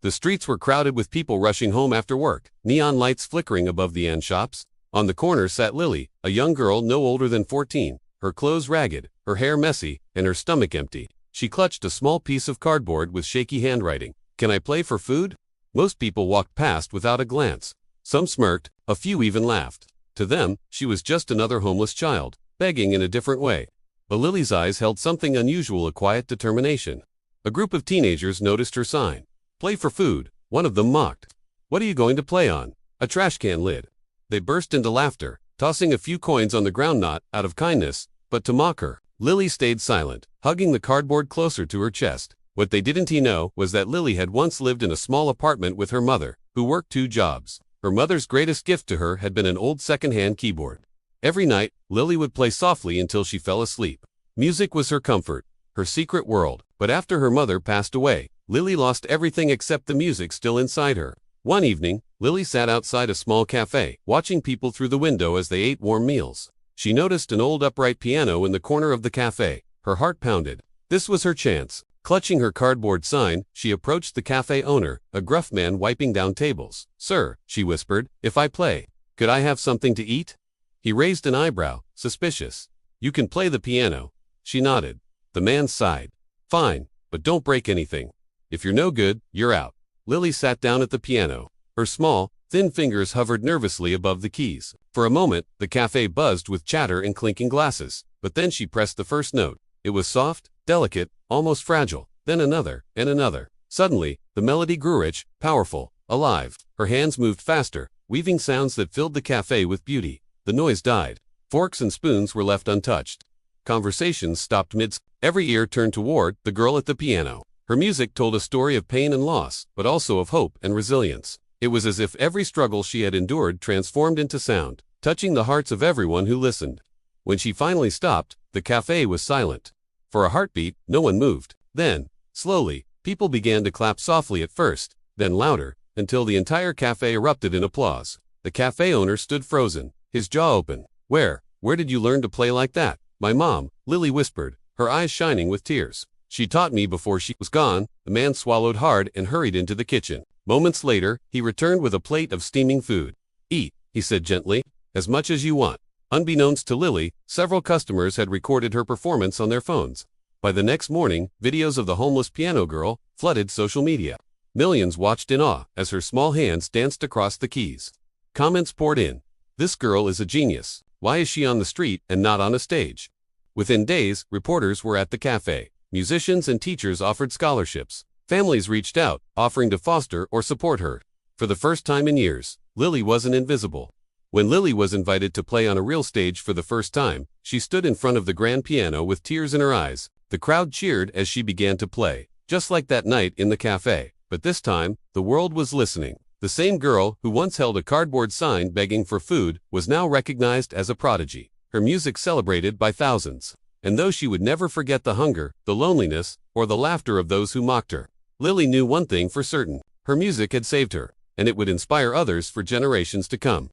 The streets were crowded with people rushing home after work, neon lights flickering above the end shops. On the corner sat Lily, a young girl no older than 14, her clothes ragged, her hair messy, and her stomach empty. She clutched a small piece of cardboard with shaky handwriting. "Can I play for food?" Most people walked past without a glance. Some smirked, a few even laughed. To them, she was just another homeless child, begging in a different way. But Lily's eyes held something unusual, a quiet determination. A group of teenagers noticed her sign. "Play for food," one of them mocked. "What are you going to play on?" "A trash can lid." They burst into laughter, tossing a few coins on the ground, not out of kindness, but to mock her. Lily stayed silent, hugging the cardboard closer to her chest. What they didn't know was that Lily had once lived in a small apartment with her mother, who worked 2 jobs. Her mother's greatest gift to her had been an old second-hand keyboard. Every night, Lily would play softly until she fell asleep. Music was her comfort, her secret world. But after her mother passed away, Lily lost everything except the music still inside her. One evening, Lily sat outside a small cafe, watching people through the window as they ate warm meals. She noticed an old upright piano in the corner of the cafe. Her heart pounded. This was her chance. Clutching her cardboard sign, she approached the cafe owner, a gruff man wiping down tables. "Sir," she whispered, "if I play, could I have something to eat?" He raised an eyebrow, suspicious. "You can play the piano." She nodded. The man sighed. "Fine, but don't break anything. If you're no good, you're out." Lily sat down at the piano. Her small, thin fingers hovered nervously above the keys. For a moment, the cafe buzzed with chatter and clinking glasses. But then she pressed the first note. It was soft, delicate, almost fragile. Then another, and another. Suddenly, the melody grew rich, powerful, alive. Her hands moved faster, weaving sounds that filled the cafe with beauty. The noise died. Forks and spoons were left untouched. Conversations stopped mid. Every ear turned toward the girl at the piano. Her music told a story of pain and loss, but also of hope and resilience. It was as if every struggle she had endured transformed into sound, touching the hearts of everyone who listened. When she finally stopped, the cafe was silent. For a heartbeat, no one moved. Then, slowly, people began to clap softly at first, then louder, until the entire cafe erupted in applause. The cafe owner stood frozen, his jaw open. Where did you learn to play like that?" "My mom," Lily whispered, her eyes shining with tears. "She taught me before she was gone." The man swallowed hard and hurried into the kitchen. Moments later, he returned with a plate of steaming food. "Eat," he said gently, "as much as you want." Unbeknownst to Lily, several customers had recorded her performance on their phones. By the next morning, videos of the homeless piano girl flooded social media. Millions watched in awe as her small hands danced across the keys. Comments poured in. "This girl is a genius. Why is she on the street and not on a stage?" Within days, reporters were at the cafe. Musicians and teachers offered scholarships. Families reached out, offering to foster or support her. For the first time in years, Lily wasn't invisible. When Lily was invited to play on a real stage for the first time, she stood in front of the grand piano with tears in her eyes. The crowd cheered as she began to play, just like that night in the cafe. But this time, the world was listening. The same girl who once held a cardboard sign begging for food was now recognized as a prodigy. Her music celebrated by thousands. And though she would never forget the hunger, the loneliness, or the laughter of those who mocked her, Lily knew one thing for certain. Her music had saved her, and it would inspire others for generations to come.